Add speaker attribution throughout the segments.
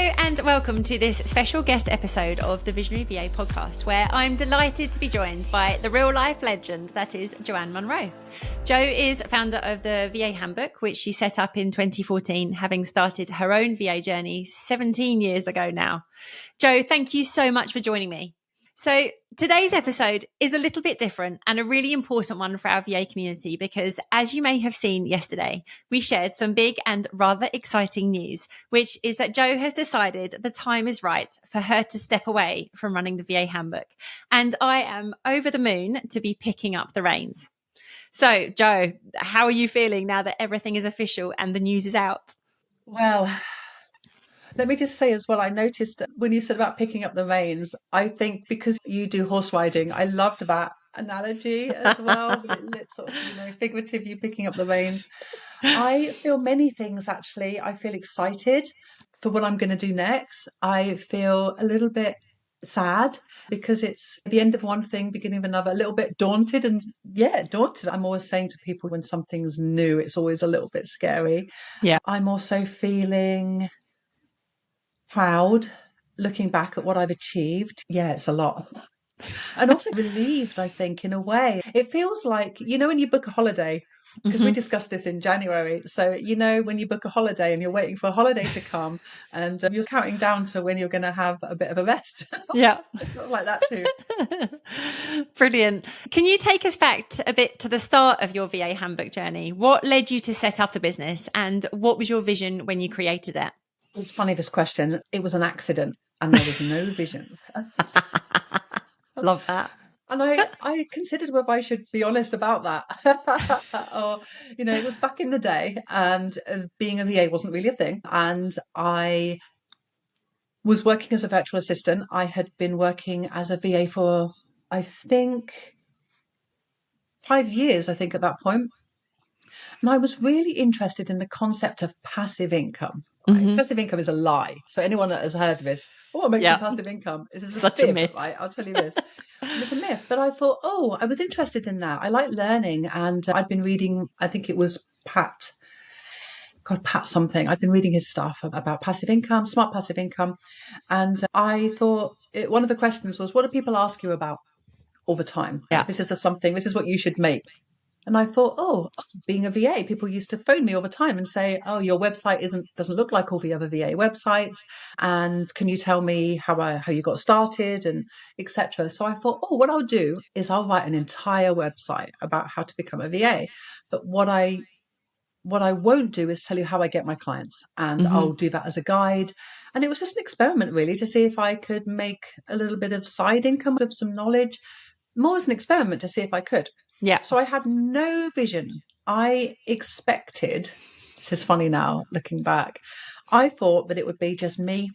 Speaker 1: Hello and welcome to this special guest episode of the Visionary VA podcast, where I'm delighted to be joined by the real life legend that is Joanne Munro. Jo is founder of the VA Handbook, which she set up in 2014, having started her own VA journey 17 years ago now. Jo, thank you so much for joining me. So today's episode is a little bit different and a really important one for our VA community because, as you may have seen yesterday, we shared some big and rather exciting news, which is that Jo has decided the time is right for her to step away from running the VA Handbook. And I am over the moon to be picking up the reins. So, Jo, how are you feeling now that everything is official and the news is out?
Speaker 2: Well, let me just say as well, I noticed when you said about picking up the reins, I think because you do horse riding, I loved that analogy as well. It's sort of, figurative, you picking up the reins. I feel many things, actually. I feel excited for what I'm going to do next. I feel a little bit sad because it's the end of one thing, beginning of another, a little bit daunted. And daunted. I'm always saying to people when something's new, it's always a little bit scary.
Speaker 1: Yeah.
Speaker 2: I'm also feeling proud looking back at what I've achieved. Yeah, it's a lot. And also relieved, I think, in a way. It feels like, when you book a holiday, because we discussed this in January. So, when you book a holiday and you're waiting for a holiday to come and you're counting down to when you're going to have a bit of a rest.
Speaker 1: Yeah.
Speaker 2: It's sort of like that too.
Speaker 1: Brilliant. Can you take us back a bit to the start of your VA Handbook journey? What led you to set up the business and what was your vision when you created it?
Speaker 2: It's funny, this question. It was an accident and there was no vision.
Speaker 1: Love that.
Speaker 2: And I considered whether I should be honest about that. Or, it was back in the day and being a VA wasn't really a thing. And I was working as a virtual assistant. I had been working as a VA for, I think, 5 years, at that point. And I was really interested in the concept of passive income. Right? Mm-hmm. Passive income is a lie. So anyone that has heard this, it makes you passive income. This is
Speaker 1: such a myth.
Speaker 2: Right? I'll tell you this. It's a myth. But I thought, I was interested in that. I like learning. And I'd been reading, I think it was Pat something. I'd been reading his stuff about passive income, smart passive income. And I thought one of the questions was, what do people ask you about all the time?
Speaker 1: Yeah.
Speaker 2: This is what you should make. And I thought, being a VA, people used to phone me all the time and say, your website doesn't look like all the other VA websites. And can you tell me how you got started and etc. So I thought, what I'll do is I'll write an entire website about how to become a VA. But what I won't do is tell you how I get my clients. And I'll do that as a guide. And it was just an experiment, really, to see if I could make a little bit of side income with some knowledge, more as an experiment to see if I could.
Speaker 1: Yeah.
Speaker 2: So I had no vision. I expected, this is funny now, looking back, I thought that it would be just me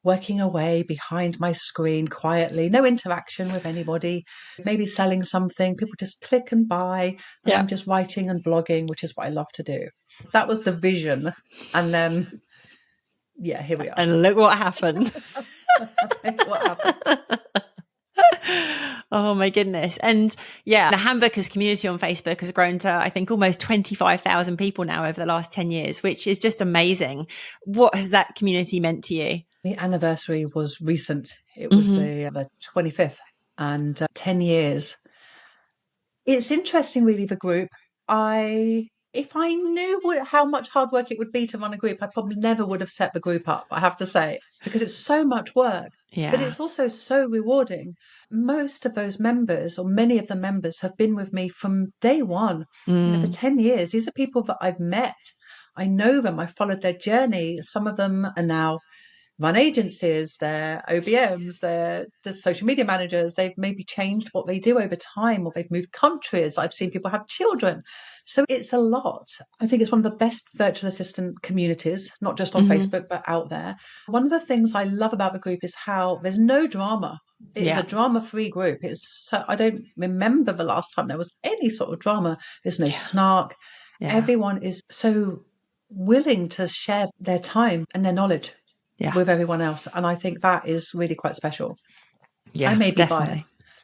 Speaker 2: working away behind my screen quietly, no interaction with anybody, maybe selling something, people just click and buy, and I'm just writing and blogging, which is what I love to do. That was the vision. And then, here we are.
Speaker 1: And look what happened. Oh my goodness. And the Handbookers community on Facebook has grown to, I think, almost 25,000 people now over the last 10 years, which is just amazing. What has that community meant to you?
Speaker 2: The anniversary was recent. It was the 25th and 10 years. It's interesting, really, the group. If I knew how much hard work it would be to run a group, I probably never would have set the group up, I have to say, because it's so much work.
Speaker 1: Yeah.
Speaker 2: But it's also so rewarding. Most of those members, or many of the members, have been with me from day one, for 10 years. These are people that I've met. I know them. I followed their journey. Some of them are now run agencies, they're OBMs, they're just social media managers. They've maybe changed what they do over time, or they've moved countries. I've seen people have children. So it's a lot. I think it's one of the best virtual assistant communities, not just on Facebook, but out there. One of the things I love about the group is how there's no drama. It's a drama-free group. I don't remember the last time there was any sort of drama. There's no snark. Yeah. Everyone is so willing to share their time and their knowledge with everyone else. And I think that is really quite special.
Speaker 1: Yeah,
Speaker 2: I may be
Speaker 1: definitely.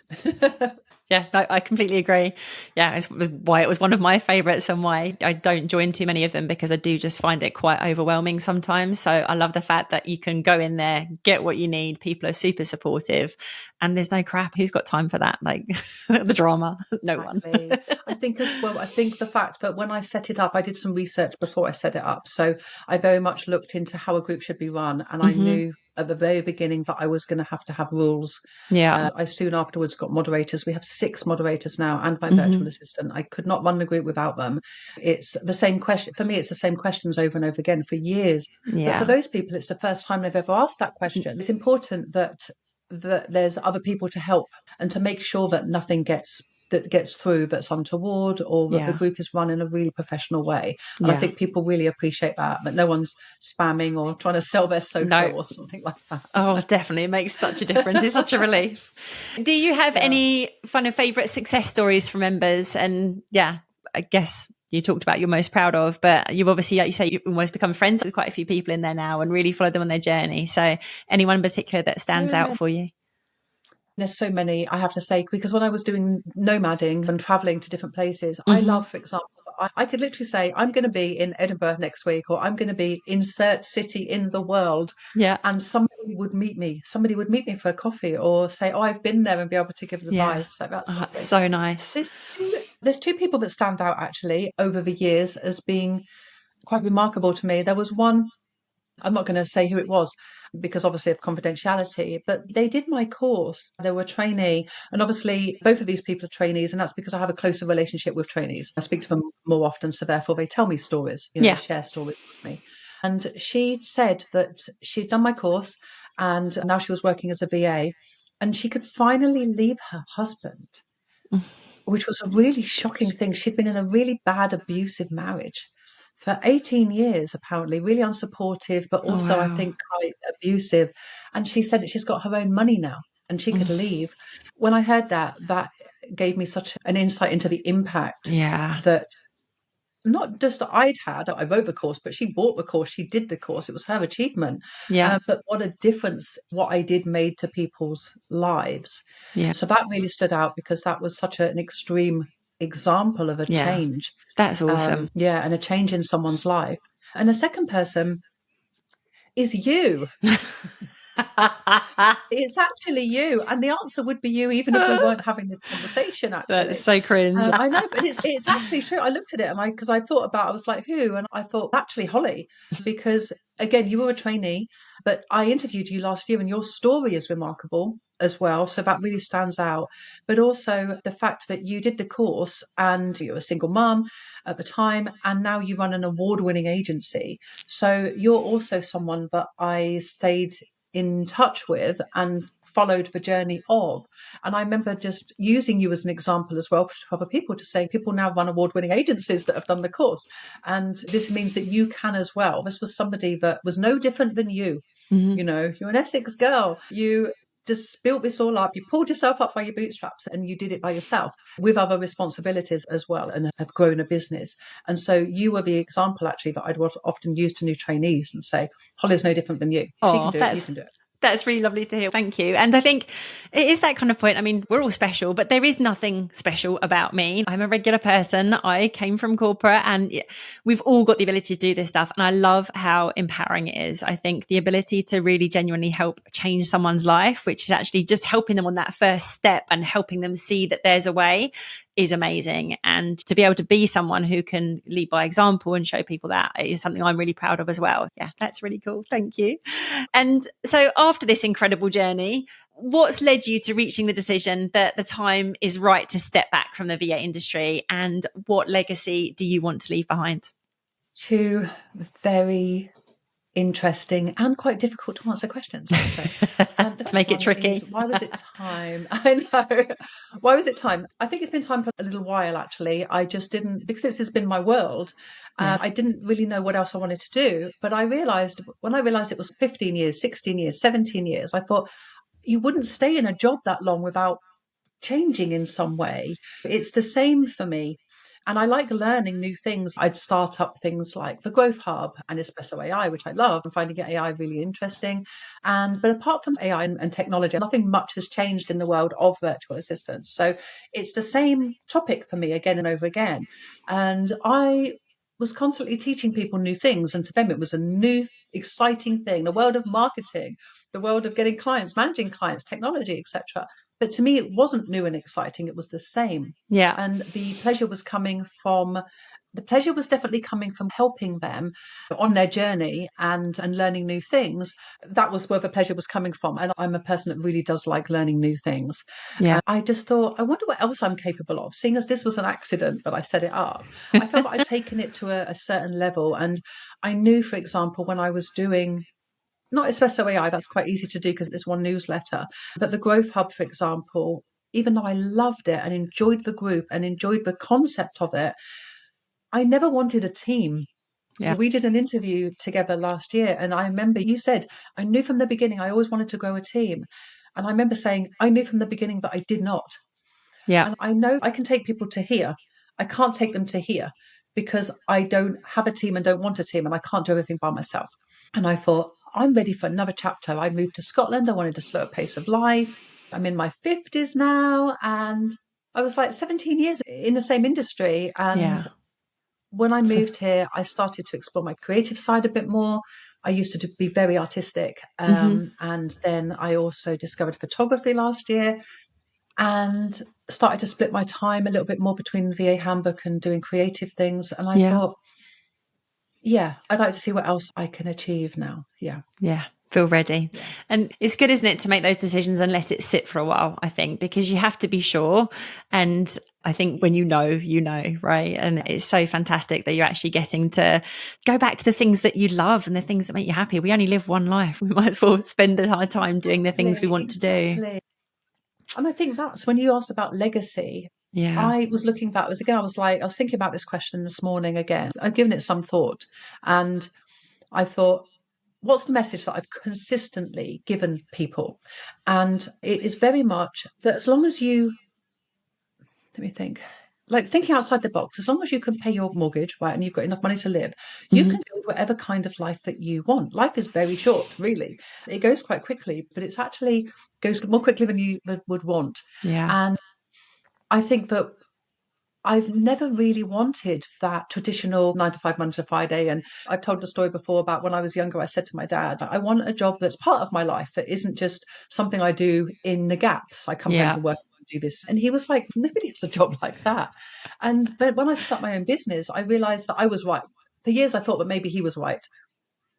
Speaker 2: biased.
Speaker 1: Yeah, no, I completely agree. Yeah, it's why it was one of my favorites and why I don't join too many of them, because I do just find it quite overwhelming sometimes. So I love the fact that you can go in there, get what you need. People are super supportive and there's no crap. Who's got time for that? Like the drama, no one.
Speaker 2: Exactly. I think as well, I think the fact that when I set it up, I did some research before I set it up. So I very much looked into how a group should be run. And I knew at the very beginning that I was going to have rules.
Speaker 1: Yeah.
Speaker 2: I soon afterwards got moderators. We have 6 moderators now and my virtual assistant. I could not run the group without them. It's the same question. For me, it's the same questions over and over again for years.
Speaker 1: Yeah.
Speaker 2: But for those people, it's the first time they've ever asked that question. It's important that there's other people to help and to make sure that nothing gets through that's untoward, or that the group is run in a really professional way. And I think people really appreciate that no one's spamming or trying to sell their sofa or something like that.
Speaker 1: Oh, definitely. It makes such a difference. It's such a relief. Do you have any favourite success stories from members? And I guess you talked about you're most proud of, but you've obviously, like you say, you've almost become friends with quite a few people in there now and really followed them on their journey. So anyone in particular that stands out for you?
Speaker 2: There's so many, I have to say, because when I was doing nomading and traveling to different places, I love, for example, I could literally say, I'm going to be in Edinburgh next week, or I'm going to be insert city in the world.
Speaker 1: Yeah.
Speaker 2: And somebody would meet me for a coffee, or say, oh, I've been there, and be able to give advice. So
Speaker 1: that's so nice.
Speaker 2: There's 2 people that stand out actually over the years as being quite remarkable to me. There was one, I'm not going to say who it was because obviously of confidentiality, but they did my course. They were a trainee, and obviously both of these people are trainees, and that's because I have a closer relationship with trainees. I speak to them more often, so therefore they tell me stories, they share stories with me. And she said that she'd done my course and now she was working as a VA, and she could finally leave her husband, which was a really shocking thing. She'd been in a really bad abusive marriage for 18 years, apparently, really unsupportive, but also I think quite abusive. And she said that she's got her own money now and she could leave. When I heard that gave me such an insight into the impact that not just I wrote the course, but she bought the course, she did the course. It was her achievement. But what a difference what I did made to people's lives. So that really stood out because that was such an extreme example of a change.
Speaker 1: That's awesome.
Speaker 2: And a change in someone's life. And the second person is you. It's actually you, and the answer would be you even if we weren't having this conversation. Actually,
Speaker 1: that's so cringe.
Speaker 2: I know, but it's actually true. I looked at it and because I thought about, I was like, who? And I thought actually Holly, because again, you were a trainee, but I interviewed you last year, and your story is remarkable as well. So that really stands out. But also the fact that you did the course and you're a single mum at the time, and now you run an award-winning agency. So you're also someone that I stayed in touch with and followed the journey of. And I remember just using you as an example as well for other people to say, people now run award-winning agencies that have done the course. And this means that you can as well. This was somebody that was no different than you. You know, you're an Essex girl. You just built this all up. You pulled yourself up by your bootstraps and you did it by yourself with other responsibilities as well, and have grown a business. And so you were the example actually that I'd often use to new trainees and say, Holly's no different than you. She can do it, you can do it.
Speaker 1: That's really lovely to hear. Thank you. And I think it is that kind of point. I mean, we're all special, but there is nothing special about me. I'm a regular person. I came from corporate, and we've all got the ability to do this stuff. And I love how empowering it is. I think the ability to really genuinely help change someone's life, which is actually just helping them on that first step and helping them see that there's a way, is amazing. And to be able to be someone who can lead by example and show people that is something I'm really proud of as well. Yeah, that's really cool. Thank you. And so after this incredible journey, what's led you to reaching the decision that the time is right to step back from the VA industry, and what legacy do you want to leave behind?
Speaker 2: 2 very interesting and quite difficult to answer questions.
Speaker 1: To make it tricky.
Speaker 2: Why was it time? I know. Why was it time? I think it's been time for a little while, actually. I just didn't, because this has been my world, I didn't really know what else I wanted to do. But I realised, when I realised it was 15 years, 16 years, 17 years, I thought you wouldn't stay in a job that long without changing in some way. It's the same for me. And I like learning new things. I'd start up things like the Growth Hub and Espresso AI, which I love, and finding AI really interesting. But apart from AI and technology, nothing much has changed in the world of virtual assistants. So it's the same topic for me again and over again. And I was constantly teaching people new things. And to them, it was a new, exciting thing, the world of marketing, the world of getting clients, managing clients, technology, etc. But to me, it wasn't new and exciting. It was the same.
Speaker 1: Yeah.
Speaker 2: And the pleasure was definitely coming from helping them on their journey and learning new things. That was where the pleasure was coming from. And I'm a person that really does like learning new things.
Speaker 1: Yeah.
Speaker 2: I just thought, I wonder what else I'm capable of. Seeing as this was an accident that I set it up, I felt that I'd taken it to a certain level. And I knew, for example, when I was doing not Espresso AI, that's quite easy to do because it's one newsletter, but the Growth Hub, for example, even though I loved it and enjoyed the group and enjoyed the concept of it, I never wanted a team.
Speaker 1: Yeah.
Speaker 2: We did an interview together last year, and I remember you said, I knew from the beginning I always wanted to grow a team. And I remember saying, I knew from the beginning that I did not.
Speaker 1: Yeah.
Speaker 2: And I know I can take people to here. I can't take them to here because I don't have a team and don't want a team, and I can't do everything by myself. And I thought, I'm ready for another chapter. I moved to Scotland. I wanted a slower pace of life. I'm in my 50s now, and I was like 17 years in the same industry. And when I moved here, I started to explore my creative side a bit more. I used to be very artistic. And then I also discovered photography last year and started to split my time a little bit more between the VA Handbook and doing creative things. And I thought, I'd like to see what else I can achieve now. Yeah.
Speaker 1: Feel ready. Yeah. And it's good, isn't it, to make those decisions and let it sit for a while, I think, because you have to be sure. And I think when you know, right? And it's so fantastic that you're actually getting to go back to the things that you love and the things that make you happy. We only live one life. We might as well spend our time doing the things we want to do.
Speaker 2: And I think that's when you asked about legacy.
Speaker 1: Yeah.
Speaker 2: I was looking back, I was thinking about this question this morning again. I've given it some thought, and I thought, what's the message that I've consistently given people? And it is very much that as long as you, let me think, like thinking outside the box, as long as you can pay your mortgage, right, and you've got enough money to live, you can build whatever kind of life that you want. Life is very short, really. It goes quite quickly, but it's actually goes more quickly than you would want.
Speaker 1: Yeah.
Speaker 2: And I think that I've never really wanted that traditional 9 to 5, Monday to Friday. And I've told the story before about when I was younger, I said to my dad, I want a job that's part of my life, that isn't just something I do in the gaps. I come home from work and do this. And he was like, nobody has a job like that. But when I set up my own business, I realized that I was right. For years, I thought that maybe he was right.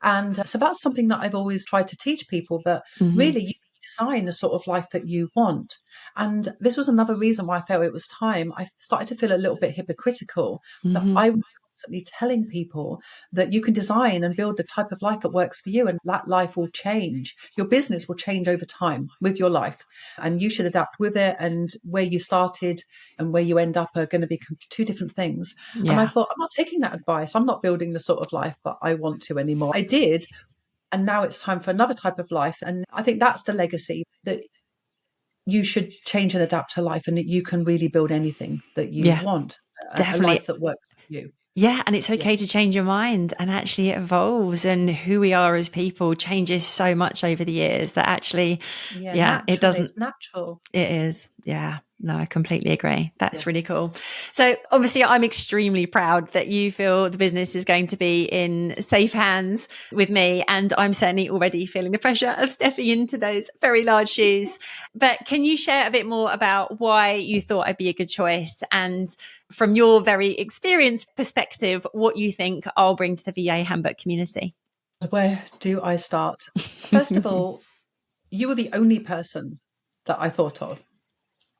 Speaker 2: And so that's something that I've always tried to teach people, that really you design the sort of life that you want. And this was another reason why I felt it was time. I started to feel a little bit hypocritical that I was constantly telling people that you can design and build the type of life that works for you, and that life will change. Your business will change over time with your life, and you should adapt with it. And where you started and where you end up are going to be two different things. And I thought, I'm not taking that advice. I'm not building the sort of life that I want to anymore. I did. And now it's time for another type of life. And I think that's the legacy, that you should change and adapt to life, and that you can really build anything that you want.
Speaker 1: Definitely.
Speaker 2: A life that works for you.
Speaker 1: Yeah. And it's okay to change your mind, and actually it evolves, and who we are as people changes so much over the years that actually, it doesn't.
Speaker 2: It's natural.
Speaker 1: It is. Yeah. No, I completely agree. That's really cool. So obviously I'm extremely proud that you feel the business is going to be in safe hands with me. And I'm certainly already feeling the pressure of stepping into those very large shoes. But can you share a bit more about why you thought I'd be a good choice? And from your very experienced perspective, what you think I'll bring to the VA Handbook community?
Speaker 2: Where do I start? First of all, you were the only person that I thought of.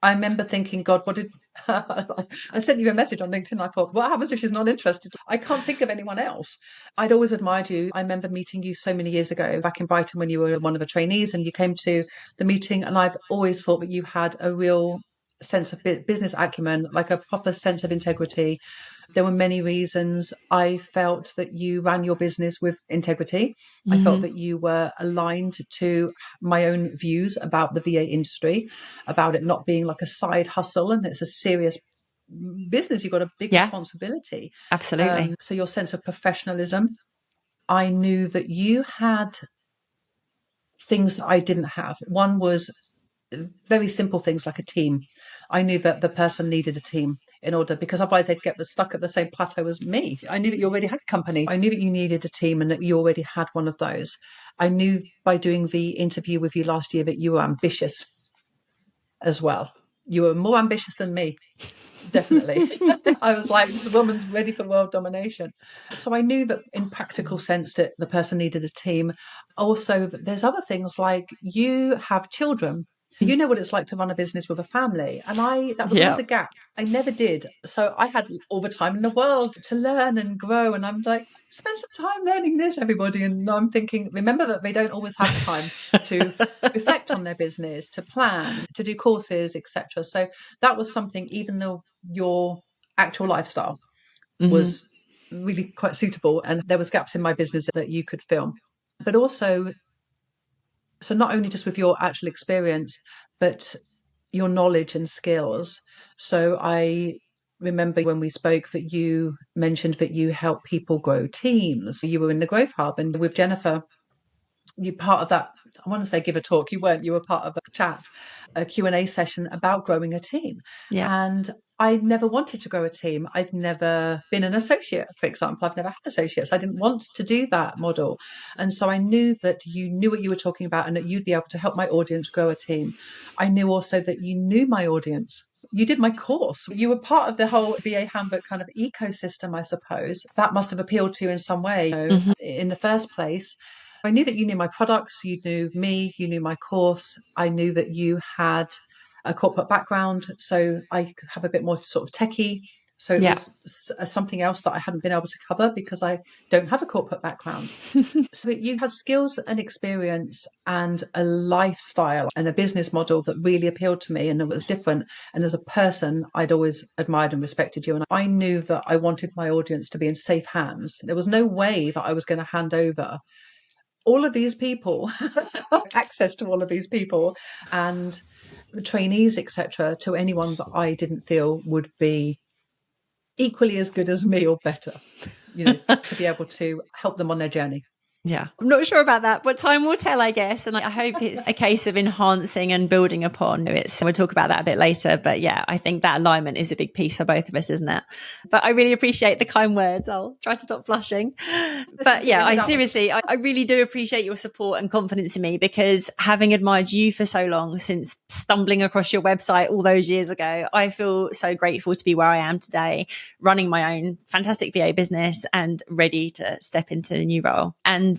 Speaker 2: I remember thinking, God, what did I sent you a message on LinkedIn? I thought, what happens if she's not interested? I can't think of anyone else. I'd always admired you. I remember meeting you so many years ago back in Brighton when you were one of the trainees, and you came to the meeting. And I've always thought that you had a real sense of business acumen, like a proper sense of integrity. There were many reasons. I felt that you ran your business with integrity. I felt that you were aligned to my own views about the VA industry, about it not being like a side hustle, and it's a serious business, you've got a big responsibility.
Speaker 1: Absolutely.
Speaker 2: So your sense of professionalism, I knew that you had things that I didn't have. One was very simple things like a team. I knew that the person needed a team in order, because otherwise they'd get stuck at the same plateau as me. I knew that you already had a company. I knew that you needed a team and that you already had one of those. I knew by doing the interview with you last year that you were ambitious as well. You were more ambitious than me. Definitely. I was like, this woman's ready for world domination. So I knew that in practical sense that the person needed a team. Also, there's other things like you have children. You know what it's like to run a business with a family. And that was always a gap. I never did. So I had all the time in the world to learn and grow. And I'm like, spend some time learning this, everybody. And I'm thinking, remember that they don't always have time to reflect on their business, to plan, to do courses, etc. So that was something, even though your actual lifestyle was really quite suitable and there was gaps in my business that you could fill. But also, so not only just with your actual experience, but your knowledge and skills. So I remember when we spoke that you mentioned that you help people grow teams. You were in the Growth Hub, and with Jennifer, you're part of that. I want to say give a talk. You weren't. You were part of a chat, a Q&A session about growing a team. And I never wanted to grow a team. I've never been an associate, for example. I've never had associates. I didn't want to do that model. And so I knew that you knew what you were talking about and that you'd be able to help my audience grow a team. I knew also that you knew my audience. You did my course. You were part of the whole VA Handbook kind of ecosystem, I suppose. That must have appealed to you in some way in the first place. I knew that you knew my products, you knew me, you knew my course. I knew that you had a corporate background, so I have a bit more sort of techie. So it was something else that I hadn't been able to cover because I don't have a corporate background. So you had skills and experience and a lifestyle and a business model that really appealed to me, and it was different. And as a person, I'd always admired and respected you. And I knew that I wanted my audience to be in safe hands. There was no way that I was going to hand over all of these people, access to all of these people and the trainees, etc., to anyone that I didn't feel would be equally as good as me or better, to be able to help them on their journey.
Speaker 1: Yeah, I'm not sure about that, but time will tell, I guess. And I hope it's a case of enhancing and building upon it. We'll talk about that a bit later. But yeah, I think that alignment is a big piece for both of us, isn't it? But I really appreciate the kind words. I'll try to stop blushing. But yeah, I really do appreciate your support and confidence in me, because having admired you for so long, since stumbling across your website all those years ago, I feel so grateful to be where I am today, running my own fantastic VA business and ready to step into a new role. And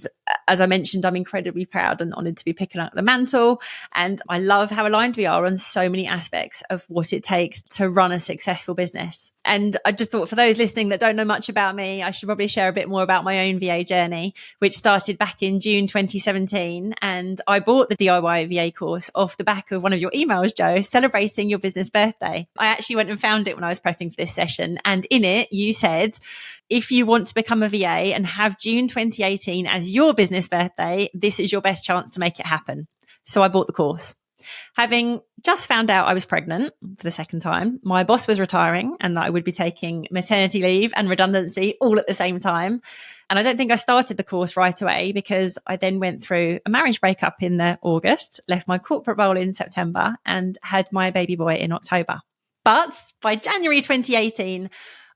Speaker 1: as I mentioned, I'm incredibly proud and honoured to be picking up the mantle. And I love how aligned we are on so many aspects of what it takes to run a successful business. And I just thought, for those listening that don't know much about me, I should probably share a bit more about my own VA journey, which started back in June 2017. And I bought the DIY VA course off the back of one of your emails, Joe, celebrating your business birthday. I actually went and found it when I was prepping for this session. And in it, you said, if you want to become a VA and have June 2018 as your business birthday, this is your best chance to make it happen. So I bought the course. Having just found out I was pregnant for the second time, my boss was retiring and that I would be taking maternity leave and redundancy all at the same time. And I don't think I started the course right away, because I then went through a marriage breakup in August, left my corporate role in September and had my baby boy in October. But by January 2018,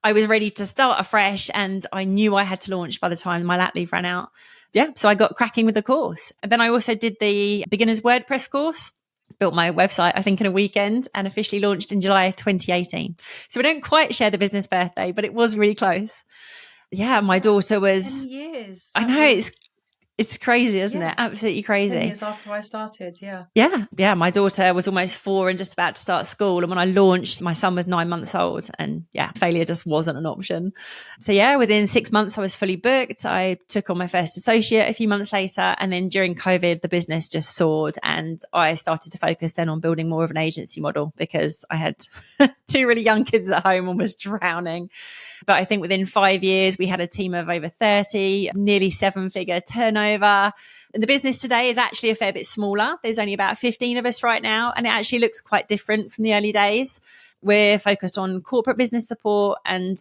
Speaker 1: I was ready to start afresh, and I knew I had to launch by the time my lat leave ran out. Yeah, so I got cracking with the course. And then I also did the beginner's WordPress course, built my website, I think, in a weekend, and officially launched in July 2018. So we don't quite share the business birthday, but it was really close. Yeah, my daughter was...
Speaker 2: 10 years.
Speaker 1: I know, it's crazy, isn't it? Absolutely crazy.
Speaker 2: 10 years after I started,
Speaker 1: Yeah. My daughter was almost 4 and just about to start school. And when I launched, my son was 9 months old, and failure just wasn't an option. So within 6 months, I was fully booked. I took on my first associate a few months later. And then during COVID, the business just soared, and I started to focus then on building more of an agency model, because I had 2 really young kids at home and was drowning. But I think within 5 years, we had a team of over 30, nearly 7-figure turnover. And the business today is actually a fair bit smaller. There's only about 15 of us right now, and it actually looks quite different from the early days. We're focused on corporate business support, and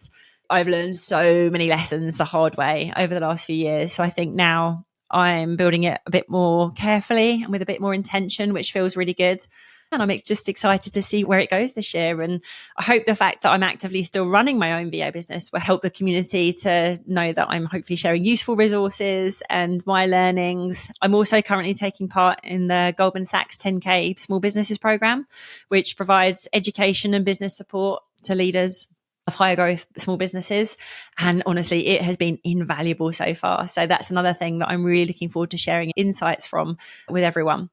Speaker 1: I've learned so many lessons the hard way over the last few years. So I think now I'm building it a bit more carefully and with a bit more intention, which feels really good. And I'm just excited to see where it goes this year. And I hope the fact that I'm actively still running my own VA business will help the community to know that I'm hopefully sharing useful resources and my learnings. I'm also currently taking part in the Goldman Sachs 10K Small Businesses Program, which provides education and business support to leaders of higher growth small businesses. And honestly, it has been invaluable so far. So that's another thing that I'm really looking forward to sharing insights from with everyone.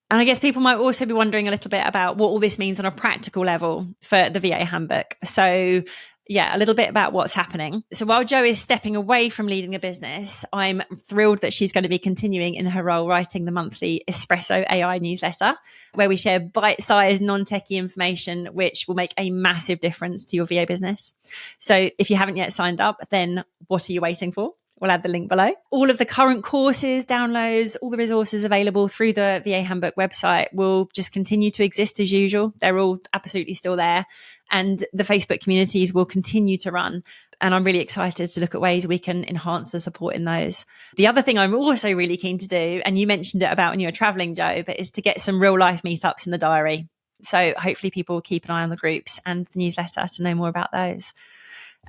Speaker 1: And I guess people might also be wondering a little bit about what all this means on a practical level for the VA Handbook. So yeah, a little bit about what's happening. So while Jo is stepping away from leading the business, I'm thrilled that she's going to be continuing in her role writing the monthly Espresso AI newsletter, where we share bite-sized, non-techie information, which will make a massive difference to your VA business. So if you haven't yet signed up, then what are you waiting for? We'll add the link below. All of the current courses, downloads, all the resources available through the VA Handbook website will just continue to exist as usual. They're all absolutely still there. And the Facebook communities will continue to run. And I'm really excited to look at ways we can enhance the support in those. The other thing I'm also really keen to do, and you mentioned it about when you were traveling, Jo, but is to get some real life meetups in the diary. So hopefully people will keep an eye on the groups and the newsletter to know more about those.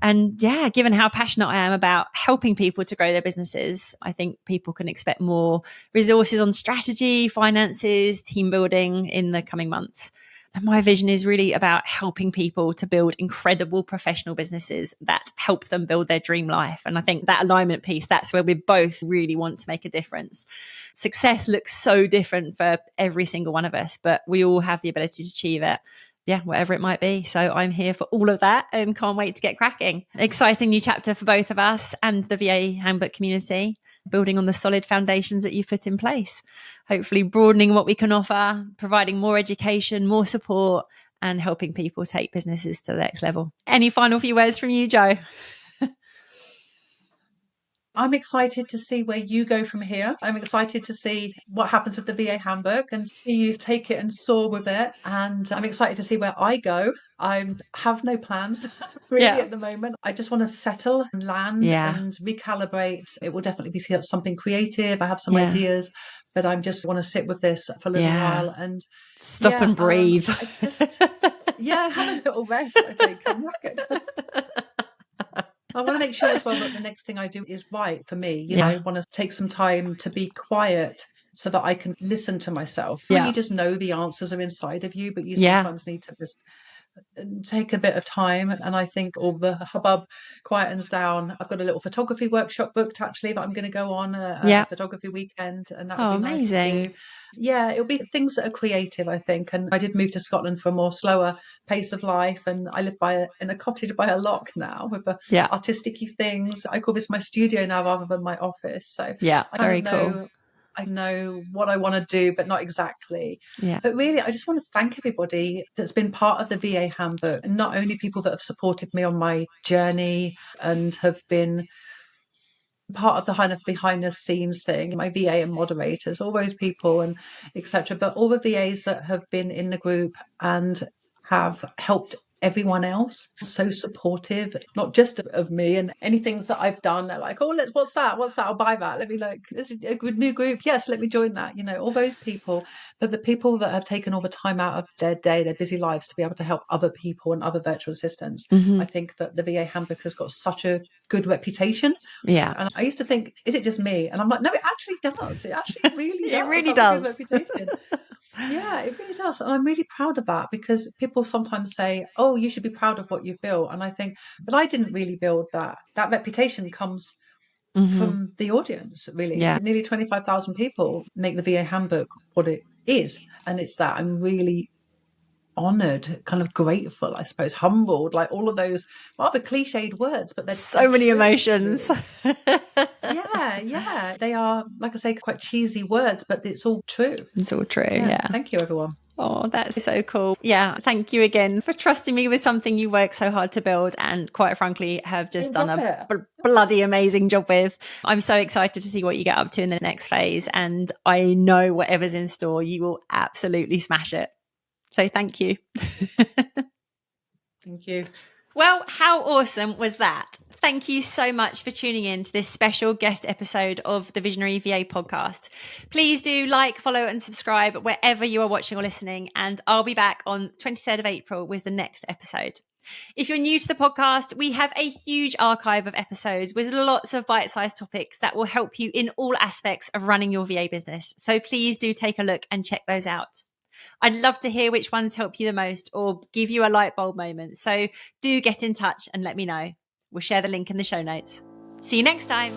Speaker 1: And yeah, given how passionate I am about helping people to grow their businesses, I think people can expect more resources on strategy, finances, team building in the coming months. And my vision is really about helping people to build incredible professional businesses that help them build their dream life. And I think that alignment piece, that's where we both really want to make a difference. Success looks so different for every single one of us, but we all have the ability to achieve it. Yeah, whatever it might be. So I'm here for all of that and can't wait to get cracking. Exciting new chapter for both of us and the VA Handbook community, building on the solid foundations that you've put in place. Hopefully broadening what we can offer, providing more education, more support, and helping people take businesses to the next level. Any final few words from you, Jo?
Speaker 2: I'm excited to see where you go from here. I'm excited to see what happens with the VA Handbook and see you take it and soar with it. And I'm excited to see where I go. I have no plans really at the moment. I just want to settle and land and recalibrate. It will definitely be something creative. I have some ideas, but I just want to sit with this for a little while and
Speaker 1: stop and breathe.
Speaker 2: Have a little rest, I think. I want to make sure as well that the next thing I do is right for me. You know, I want to take some time to be quiet so that I can listen to myself. You just know the answers are inside of you, but you sometimes need to just take a bit of time. And I think all the hubbub quietens down. I've got a little photography workshop booked actually that I'm going to go on a photography weekend, and that would be nice to do. Yeah, it'll be things that are creative, I think. And I did move to Scotland for a more slower pace of life, and I live in a cottage by a loch now with artistic-y things. I call this my studio now rather than my office. So
Speaker 1: very cool.
Speaker 2: I know what I want to do, but not exactly. But really, I just want to thank everybody that's been part of the VA Handbook, and not only people that have supported me on my journey and have been part of the kind of behind the scenes thing, my VA and moderators, all those people and etc., but all the VAs that have been in the group and have helped everyone else. So supportive, not just of me and any things that I've done. They're like, oh, what's that? I'll buy that. Let me look. There's a good new group. Yes, let me join that. You know, all those people. But the people that have taken all the time out of their day, their busy lives, to be able to help other people and other virtual assistants. I think that the VA Handbook has got such a good reputation. And I used to think, is it just me? And I'm like, no, it actually does. It actually really does.
Speaker 1: It really does.
Speaker 2: A good reputation. Yeah, it really does. And I'm really proud of that, because people sometimes say, oh, you should be proud of what you've built. And I think, but I didn't really build that. That reputation comes from the audience, really. Nearly 25,000 people make the VA Handbook what it is. And it's that I'm really honoured, kind of grateful, I suppose, humbled, like all of those rather cliched words, but there's
Speaker 1: so many emotions.
Speaker 2: Yeah. They are, like I say, quite cheesy words, but it's all true.
Speaker 1: It's all true. Yeah.
Speaker 2: Thank you, everyone.
Speaker 1: Oh, that's so cool. Yeah. Thank you again for trusting me with something you worked so hard to build and quite frankly have just done a bloody amazing job with. I'm so excited to see what you get up to in the next phase. And I know whatever's in store, you will absolutely smash it. So thank you.
Speaker 2: Thank you.
Speaker 1: Well, how awesome was that? Thank you so much for tuning in to this special guest episode of the Visionary VA podcast. Please do like, follow, and subscribe wherever you are watching or listening. And I'll be back on 23rd of April with the next episode. If you're new to the podcast, we have a huge archive of episodes with lots of bite-sized topics that will help you in all aspects of running your VA business. So please do take a look and check those out. I'd love to hear which ones help you the most or give you a light bulb moment. So do get in touch and let me know. We'll share the link in the show notes. See you next time.